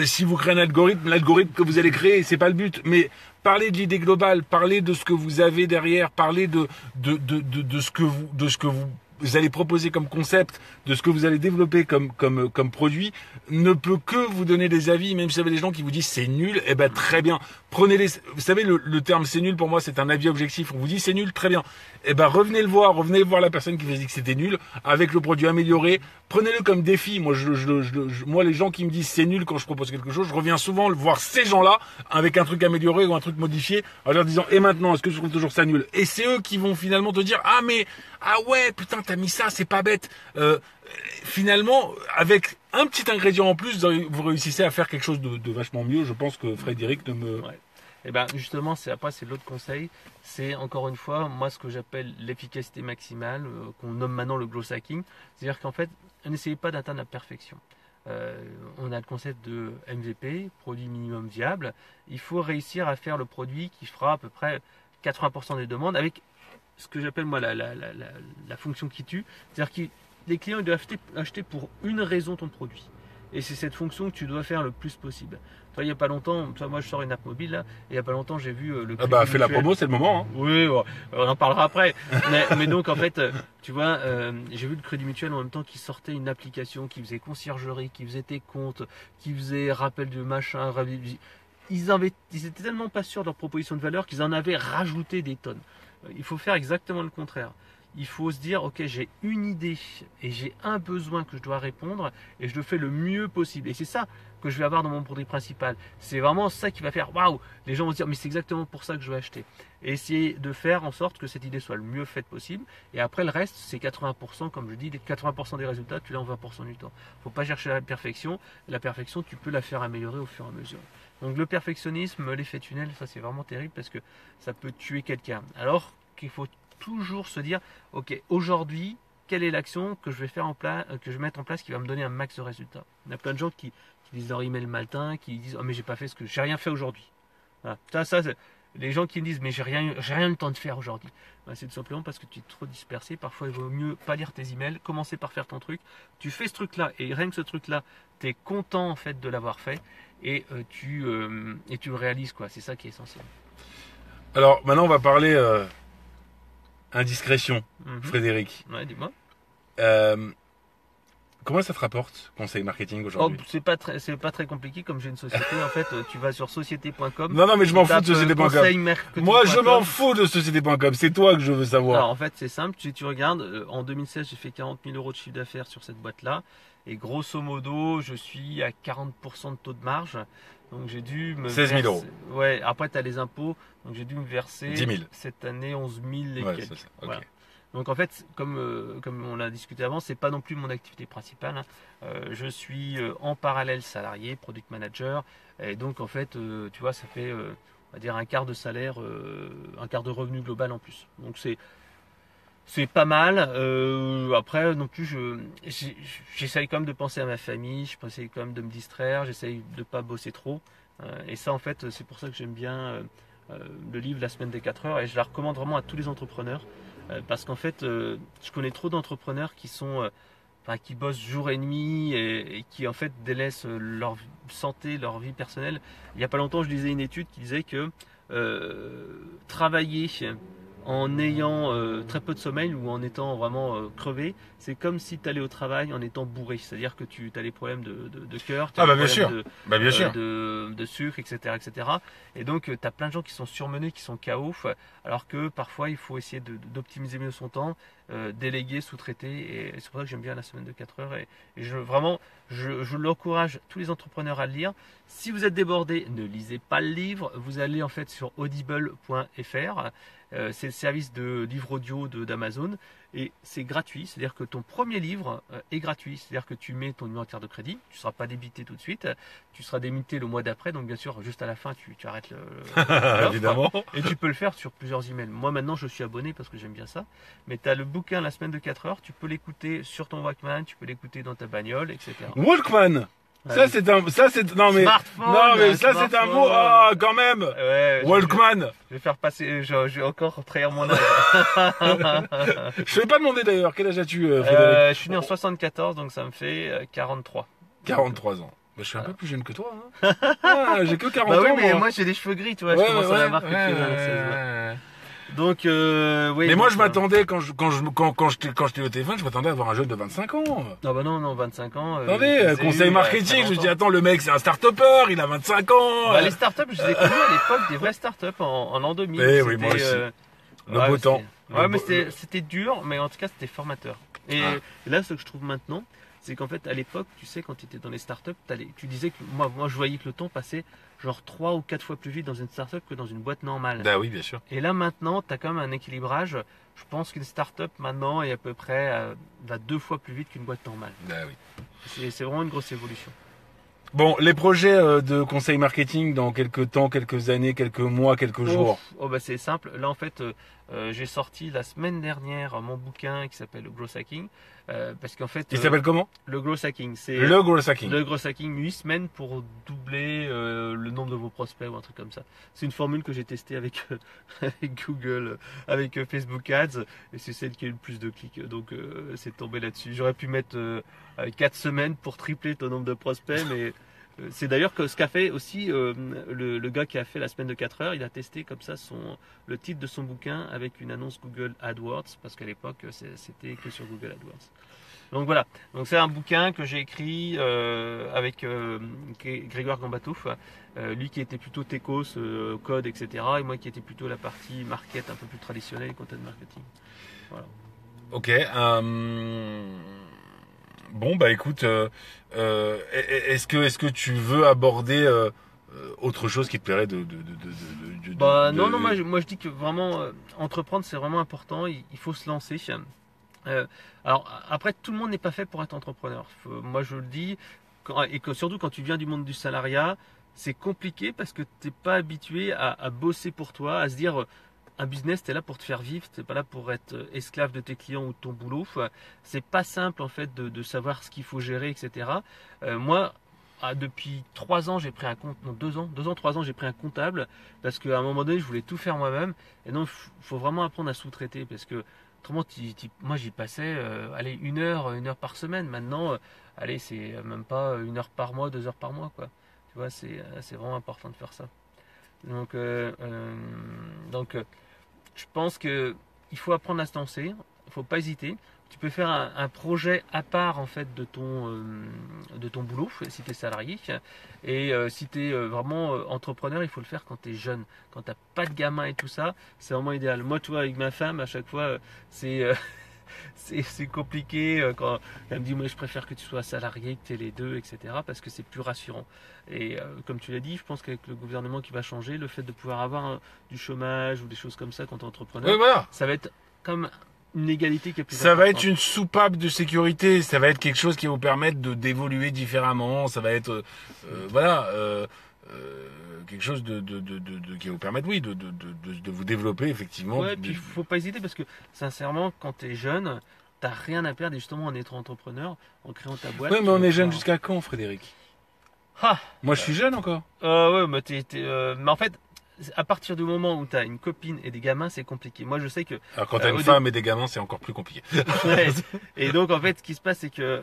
si vous créez un algorithme, l'algorithme que vous allez créer, c'est pas le but, mais parlez de l'idée globale, parlez de ce que vous avez derrière, parlez de ce que vous allez proposer comme concept, de ce que vous allez développer comme produit, ne peut que vous donner des avis, même si vous avez des gens qui vous disent c'est nul, eh ben très bien. Prenez-les, vous savez, le terme c'est nul, pour moi, c'est un avis objectif. On vous dit c'est nul, très bien. Eh ben revenez voir la personne qui vous a dit que c'était nul, avec le produit amélioré. Prenez-le comme défi. Moi, moi, les gens qui me disent c'est nul quand je propose quelque chose, je reviens souvent voir ces gens-là avec un truc amélioré ou un truc modifié, en leur disant et maintenant, est-ce que je trouve toujours ça nul? Et c'est eux qui vont finalement te dire ah ouais, putain, t'as mis ça, c'est pas bête. Finalement, avec un petit ingrédient en plus, vous réussissez à faire quelque chose de vachement mieux. Je pense que Frédéric ne me... Ouais. Et justement, c'est l'autre conseil. C'est encore une fois, moi, ce que j'appelle l'efficacité maximale, qu'on nomme maintenant le growth hacking. C'est-à-dire qu'en fait, n'essayez pas d'atteindre la perfection. On a le concept de MVP, produit minimum viable. Il faut réussir à faire le produit qui fera à peu près 80% des demandes avec ce que j'appelle moi la fonction qui tue. C'est-à-dire que les clients ils doivent acheter pour une raison ton produit. Et c'est cette fonction que tu dois faire le plus possible. Toi, il n'y a pas longtemps, moi je sors une app mobile là, et il n'y a pas longtemps j'ai vu le crédit fais la promo, c'est le moment. Hein. Oui, bon, on en parlera après. mais donc en fait, tu vois, j'ai vu le Crédit Mutuel en même temps qui sortait une application qui faisait conciergerie, qui faisait tes comptes, qui faisait rappel de machin. Ils étaient tellement pas sûrs de leur proposition de valeur qu'ils en avaient rajouté des tonnes. Il faut faire exactement le contraire. Il faut se dire, ok, j'ai une idée et j'ai un besoin que je dois répondre et je le fais le mieux possible. Et c'est ça que je vais avoir dans mon produit principal. C'est vraiment ça qui va faire, waouh, les gens vont se dire, mais c'est exactement pour ça que je vais acheter. Et essayer de faire en sorte que cette idée soit le mieux faite possible. Et après, le reste, c'est 80%, comme je dis, 80% des résultats, tu l'as en 20% du temps. Il ne faut pas chercher la perfection. La perfection, tu peux la faire améliorer au fur et à mesure. Donc le perfectionnisme, l'effet tunnel, ça c'est vraiment terrible parce que ça peut tuer quelqu'un. Alors qu'il faut toujours se dire, ok, aujourd'hui, quelle est l'action que je vais mettre en place qui va me donner un max de résultats. Il y a plein de gens qui lisent leur email le matin, qui disent, oh mais j'ai rien fait aujourd'hui. Voilà. Ça, les gens qui me disent, mais j'ai rien eu le temps de faire aujourd'hui. C'est tout simplement parce que tu es trop dispersé. Parfois, il vaut mieux pas lire tes emails, commencer par faire ton truc. Tu fais ce truc-là et rien que ce truc-là, tu es content en fait de l'avoir fait et tu le réalises quoi. C'est ça qui est essentiel. Alors maintenant, on va parler indiscrétion, Frédéric. Ouais, dis-moi. Comment ça te rapporte, conseil marketing Oh, aujourd'hui? c'est pas très compliqué comme j'ai une société. En fait, tu vas sur société.com. Non, non, mais je m'en fous de tapes, société.com. conseilmarketing.com. Moi, je m'en fous de société.com. C'est toi que je veux Alors savoir. en fait, c'est simple. Tu regardes. En 2016, j'ai fait 40 000 euros de chiffre d'affaires sur cette boîte-là. Et grosso modo, je suis à 40% de taux de marge. Donc j'ai dû me 16 000 verser- euros. Ouais, après tu as les impôts. Donc j'ai dû me verser 10 000. cette année 11 000 et Ouais, quelques. c'est ça. Ok. Voilà. Donc en fait, comme on l'a discuté avant, c'est pas non plus mon activité principale, hein. Je suis en parallèle salarié, product manager, et donc en fait, tu vois, ça fait, on va dire un quart de salaire, un quart de revenu global en plus. Donc c'est pas mal. Après, non plus, j'essaye quand même de penser à ma famille, j'essaye quand même de me distraire, j'essaye de pas bosser trop. Et ça, en fait, c'est pour ça que j'aime bien le livre La semaine des 4 heures, et je la recommande vraiment à tous les entrepreneurs. Parce qu'en fait, je connais trop d'entrepreneurs qui sont, enfin, qui bossent jour et nuit et qui en fait délaissent leur santé, leur vie personnelle. Il n'y a pas longtemps, je lisais une étude qui disait que travailler en ayant très peu de sommeil ou en étant vraiment crevé, c'est comme si tu allais au travail en étant bourré. C'est-à-dire que tu as des problèmes de cœur, tu as Ah, des bah, bien problèmes sûr. Bah, bien sûr. de sucre, etc., etc. Et donc, tu as plein de gens qui sont surmenés, qui sont KO, alors que parfois, il faut essayer d'optimiser mieux son temps, déléguer, sous-traiter. Et c'est pour ça que j'aime bien la semaine de 4 heures. Et vraiment, je l'encourage, tous les entrepreneurs, à le lire. Si vous êtes débordé, ne lisez pas le livre. Vous allez en fait sur audible.fr. C'est le service de livre audio d'Amazon et c'est gratuit, c'est-à-dire que ton premier livre est gratuit, c'est-à-dire que tu mets ton numéro de carte de crédit, tu ne seras pas débité tout de suite, tu seras débité le mois d'après, donc bien sûr juste à la fin tu arrêtes l'offre. Évidemment. Et tu peux le faire sur plusieurs emails. Moi maintenant je suis abonné parce que j'aime bien ça, mais tu as le bouquin La semaine de 4 heures, tu peux l'écouter sur ton Walkman, tu peux l'écouter dans ta bagnole, etc. Walkman. Ouais, Non mais, smartphone, non mais ça c'est un mot, smartphone. ah, quand même. Ouais, Walkman. je vais faire passer, je vais encore trahir mon âge. Je vais pas demander d'ailleurs, quel âge as-tu, Frédéric? Je suis né en 74, donc ça me fait 43. 43 ans. Bah, je suis un peu plus jeune que toi, hein. Ah, j'ai que 40 Bah oui, ans, mais moi. moi j'ai des cheveux gris, tu vois, Ouais, je commence à ouais, l'avoir que tu ouais, es dans la 16, ouais. Donc, oui. Mais moi, donc, je m'attendais, quand je t'ai eu au téléphone, je m'attendais à avoir un jeune de 25 ans. Ah bah non, 25 ans. Attendez, je les ai conseil eus, marketing, très je me dis, longtemps. attends, le mec, c'est un start-upper, il a 25 ans. Bah, les startups, je les ai connus à l'époque des vraies startups en l'an 2000. Eh oui, C'était, moi aussi. Le ouais, beau mais temps. c'était- Ouais, Le mais beau- c'était dur, mais en tout cas, c'était formateur. Et Ah. là, ce que je trouve maintenant, c'est qu'en fait, à l'époque, tu sais, quand tu étais dans les startups, tu disais que moi, je voyais que le temps passait genre 3 ou 4 fois plus vite dans une startup que dans une boîte normale. Bah oui, bien sûr. Et là, maintenant, tu as quand même un équilibrage. Je pense qu'une startup, maintenant, est à peu près va 2 fois plus vite qu'une boîte normale. Bah oui. C'est vraiment une grosse évolution. Bon, les projets de conseil marketing dans quelques temps, quelques années, quelques mois, quelques jours. Oh, bah, c'est simple. Là, en fait, j'ai sorti la semaine dernière mon bouquin qui s'appelle le Growth Hacking. Parce qu'en fait, Il s'appelle comment? le Growth Hacking, c'est Le growth hacking. le Growth Hacking, 8 semaines pour doubler le nombre de vos prospects ou un truc comme ça. C'est une formule que j'ai testée avec, avec Google, avec Facebook Ads, et c'est celle qui a eu le plus de clics. Donc, c'est tombé là-dessus. J'aurais pu mettre 4 semaines pour tripler ton nombre de prospects, mais c'est d'ailleurs que ce qu'a fait aussi le gars qui a fait la semaine de 4 heures, il a testé comme ça le titre de son bouquin avec une annonce Google AdWords, parce qu'à l'époque c'était que sur Google AdWords. Donc voilà, donc c'est un bouquin que j'ai écrit avec Grégoire Gambatouf, lui qui était plutôt techos, code, etc. Et moi qui était plutôt la partie market un peu plus traditionnelle, content marketing. Voilà. Ok. Bon, bah écoute, est-ce que tu veux aborder autre chose qui te plairait Bah non, moi je dis que vraiment entreprendre c'est vraiment important, il faut se lancer. Alors après tout le monde n'est pas fait pour être entrepreneur. Moi je le dis, surtout quand tu viens du monde du salariat, c'est compliqué parce que tu n'es pas habitué à bosser pour toi, à se dire un business, tu es là pour te faire vivre, tu n'es pas là pour être esclave de tes clients ou de ton boulot. C'est pas simple en fait de savoir ce qu'il faut gérer, etc. Moi, depuis 3 ans, j'ai pris un compte, non 2 ans, 3 ans, j'ai pris un comptable parce qu'à un moment donné, je voulais tout faire moi-même. Et donc, il faut vraiment apprendre à sous-traiter parce que autrement, moi, j'y passais, allez, une heure par semaine. Maintenant, allez, c'est même pas 1 heure par mois, 2 heures par mois, quoi. Tu vois, c'est vraiment important de faire ça. Donc, je pense que il faut apprendre à se lancer. Il faut pas hésiter. De toute tu peux faire un projet à part en fait de ton boulot si tu es salarié. Et si tu es vraiment entrepreneur, il faut le faire quand tu es jeune, quand tu n'as pas de gamin et tout ça, c'est vraiment idéal. Moi, tu vois, avec ma femme, à chaque fois, c'est compliqué quand elle me dit moi je préfère que tu sois salarié, que tu aies les deux, etc. parce que c'est plus rassurant. Et comme tu l'as dit, je pense qu'avec le gouvernement qui va changer, le fait de pouvoir avoir du chômage ou des choses comme ça quand tu es entrepreneur, Oui, voilà. ça va être comme une égalité qui est plus Ça importante. va être une soupape de sécurité, ça va être quelque chose qui va vous permettre d'évoluer différemment, ça va être quelque chose qui va vous permettre, oui, de vous développer effectivement. Ouais, puis il faut pas hésiter parce que sincèrement, quand tu es jeune, t'as rien à perdre et justement en étant entrepreneur, en créant ta boîte. Oui, mais tu on vas est jeune pouvoir- jusqu'à quand, Frédéric? Ah, Moi, je suis jeune encore. ouais, mais mais en fait, à partir du moment où tu as une copine et des gamins, c'est compliqué. Moi, je sais que Alors, quand t'as au une femme et des gamins, c'est encore plus compliqué. ouais. Et donc, en fait, ce qui se passe, c'est que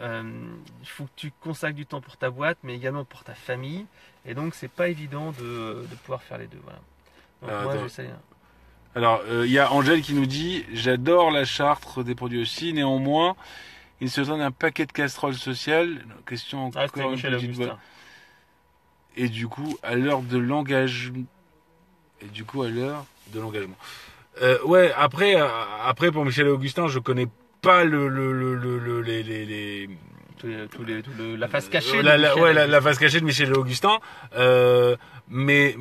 il faut que tu consacres du temps pour ta boîte, mais également pour ta famille. Et donc, c'est pas évident de pouvoir faire les deux. Voilà. Donc, moi, Attends. j'essaie. Alors, il y a Angèle qui nous dit « J'adore la Chartre des produits aussi, néanmoins, il se donne un paquet de casseroles sociales. » Question Ah, c'était encore une Michel petite Augustin. voix. Et du coup, à l'heure de l'engagement. Et du coup, à l'heure de l'engagement. Ouais, après, pour Michel et Augustin, je connais pas les La face cachée. de la Michel la face cachée de Michel et Augustin. Mais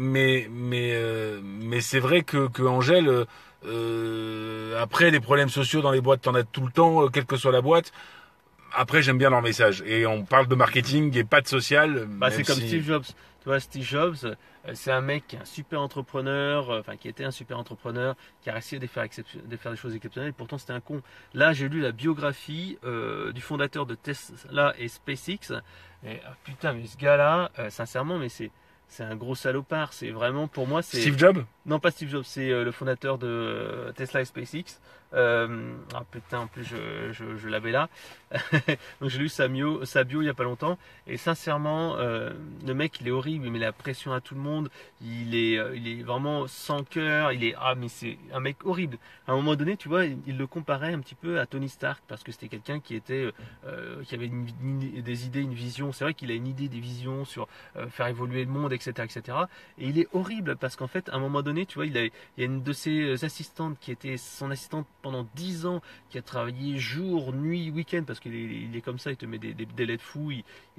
c'est vrai que Angèle, après les problèmes sociaux dans les boîtes, t'en as tout le temps, quelle que soit la boîte. Après, j'aime bien leur message. Et on parle de marketing et pas de social. Bah, c'est même comme si- Steve Jobs. Tu vois, Steve Jobs, c'est un mec qui est un super entrepreneur, enfin qui était un super entrepreneur, qui a réussi de faire des choses exceptionnelles. Et pourtant, c'était un con. Là, j'ai lu la biographie du fondateur de Tesla et SpaceX. Et putain, mais ce gars-là, sincèrement, mais c'est un gros salopard. C'est vraiment pour moi, c'est Steve Jobs? non pas Steve Jobs, c'est le fondateur de Tesla et SpaceX. Ah putain, en plus je l'avais là. Donc j'ai lu sa bio il y a pas longtemps et sincèrement le mec il est horrible, il met la pression à tout le monde, il est vraiment sans cœur, mais c'est un mec horrible. À un moment donné, tu vois, il le comparait un petit peu à Tony Stark parce que c'était quelqu'un qui avait des idées, une vision. C'est vrai qu'il a une idée, des visions sur faire évoluer le monde, etc., etc. Et il est horrible parce qu'en fait, à un moment donné, tu vois, il y a une de ses assistantes qui était son assistante pendant 10 ans, qui a travaillé jour, nuit, week-end, parce qu'il est comme ça, il te met des délais de fou.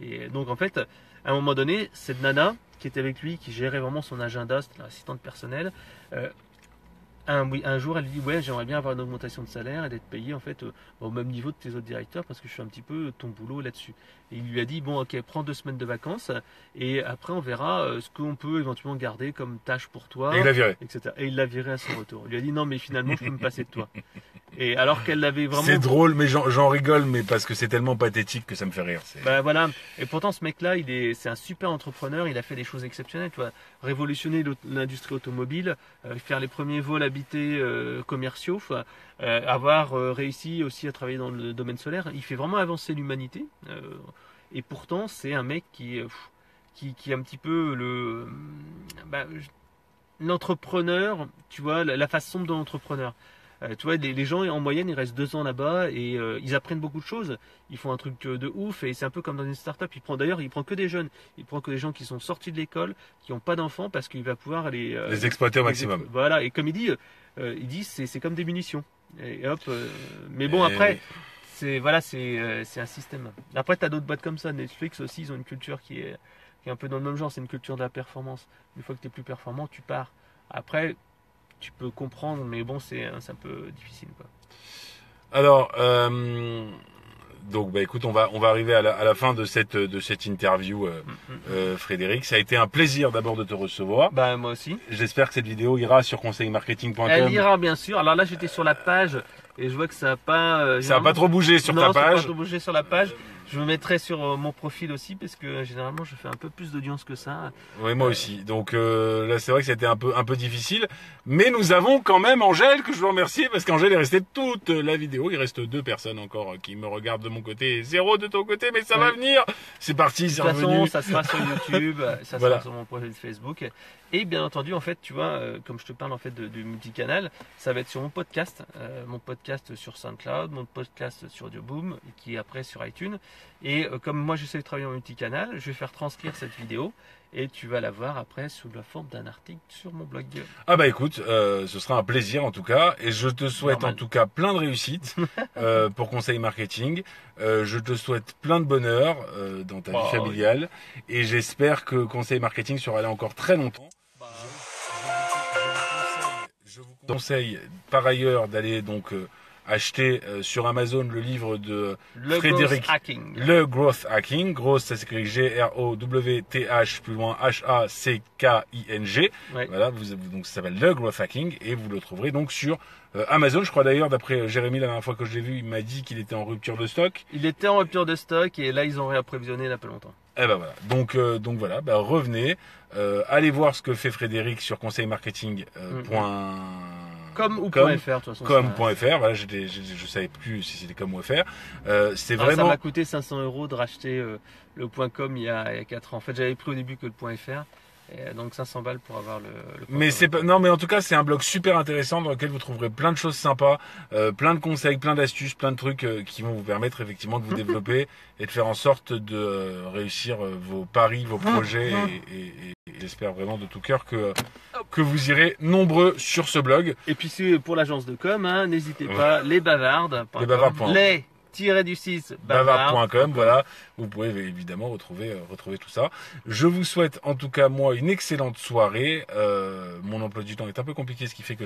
Et donc en fait, à un moment donné, cette nana qui était avec lui, qui gérait vraiment son agenda, c'était l'assistante personnelle, un jour, elle lui dit ouais, j'aimerais bien avoir une augmentation de salaire et d'être payé en fait au même niveau de tes autres directeurs parce que je suis un petit peu ton boulot là-dessus. Et il lui a dit bon, ok, prends 2 semaines de vacances et après on verra ce qu'on peut éventuellement garder comme tâche pour toi, Et il l'a viré. etc. Et il l'a viré à son retour. Il lui a dit non, mais finalement, je peux me passer de toi. Et alors qu'elle l'avait vraiment. C'est drôle, mais j'en rigole, mais parce que c'est tellement pathétique que ça me fait rire. Bah voilà. Et pourtant, ce mec-là, c'est un super entrepreneur. Il a fait des choses exceptionnelles. Tu vois, révolutionner l'industrie automobile, faire les premiers vols habités commerciaux, avoir réussi aussi à travailler dans le domaine solaire. Il fait vraiment avancer l'humanité. Et pourtant, c'est un mec qui est un petit peu l'entrepreneur. Tu vois, la face sombre de l'entrepreneur. Tu vois, les gens en moyenne ils restent 2 ans là-bas et ils apprennent beaucoup de choses. Ils font un truc de ouf et c'est un peu comme dans une start-up. Il prend que des jeunes. Il prend que des gens qui sont sortis de l'école, qui n'ont pas d'enfants parce qu'il va pouvoir les exploiter au maximum. Voilà. Et comme il dit c'est comme des munitions. Et hop. Mais bon après. C'est un système. Après, tu as d'autres boîtes comme ça. Netflix aussi, ils ont une culture qui est un peu dans le même genre. C'est une culture de la performance. Une fois que tu es plus performant, tu pars. Après, tu peux comprendre, mais bon, c'est un peu difficile, quoi. Alors, donc, bah, écoute, on va arriver à la fin de cette interview, Frédéric. Ça a été un plaisir d'abord de te recevoir. Bah, moi aussi. J'espère que cette vidéo ira sur conseilmarketing.com. Elle ira, bien sûr. Alors là, j'étais sur la page et je vois que ça n'a pas... Ça n'a pas trop bougé sur ta ça n'a page. pas trop bougé sur la page. Je me mettrai sur mon profil aussi parce que généralement je fais un peu plus d'audience que ça. Oui, moi aussi. Donc là, c'est vrai que c'était un peu difficile. Mais nous avons quand même Angèle, que je veux remercier, parce qu'Angèle est restée toute la vidéo. Il reste 2 personnes encore qui me regardent de mon côté, et 0 de ton côté, mais ça va venir. C'est parti, c'est De toute façon, revenu. ça sera sur YouTube, ça Voilà. sera sur mon profil Facebook. Et bien entendu, en fait, tu vois, comme je te parle en fait du multicanal, ça va être sur mon podcast sur SoundCloud, mon podcast sur Audioboom, qui est après sur iTunes. Et comme moi j'essaie de travailler en multicanal, je vais faire transcrire cette vidéo et tu vas la voir après sous la forme d'un article sur mon blog. Ah bah écoute, ce sera un plaisir en tout cas, et je te souhaite Normal. en tout cas plein de réussite pour Conseil Marketing. Je te souhaite plein de bonheur dans ta vie familiale, et j'espère que Conseil Marketing sera là encore très longtemps. Je vous conseille par ailleurs d'aller donc acheter sur Amazon le livre de Frédéric. Growth Hacking. Le Growth Hacking. Growth, ça s'écrit Growth, plus loin H-A-C-K-I-N-G. Ouais. Voilà, donc ça s'appelle Le Growth Hacking, et vous le trouverez donc sur Amazon. Je crois d'ailleurs, d'après Jérémy, la dernière fois que je l'ai vu, il m'a dit qu'il était en rupture de stock. Il était en rupture de stock et là ils ont réapprovisionné il y a pas longtemps. Eh ben voilà. Donc voilà, revenez, allez voir ce que fait Frédéric sur conseilmarketing. Comme ou .fr, de toute façon. Comme.fr, voilà, je savais plus si c'était comme ou .fr. C'est Ça vraiment. m'a coûté 500 € de racheter le .com il y a 4 ans. En fait, j'avais pris au début que le .fr. Et donc 500 balles pour avoir le mais c'est pas, non, mais en tout cas, c'est un blog super intéressant dans lequel vous trouverez plein de choses sympas, plein de conseils, plein d'astuces, plein de trucs qui vont vous permettre effectivement de vous développer et de faire en sorte de réussir vos paris, vos projets, et j'espère vraiment de tout cœur que vous irez nombreux sur ce blog. Et puis c'est pour l'agence de com, hein, n'hésitez pas, les bavardes. Les-du-6 bavard.com, voilà, vous pouvez évidemment retrouver tout ça. Je vous souhaite en tout cas moi une excellente soirée. Mon emploi du temps est un peu compliqué, ce qui fait que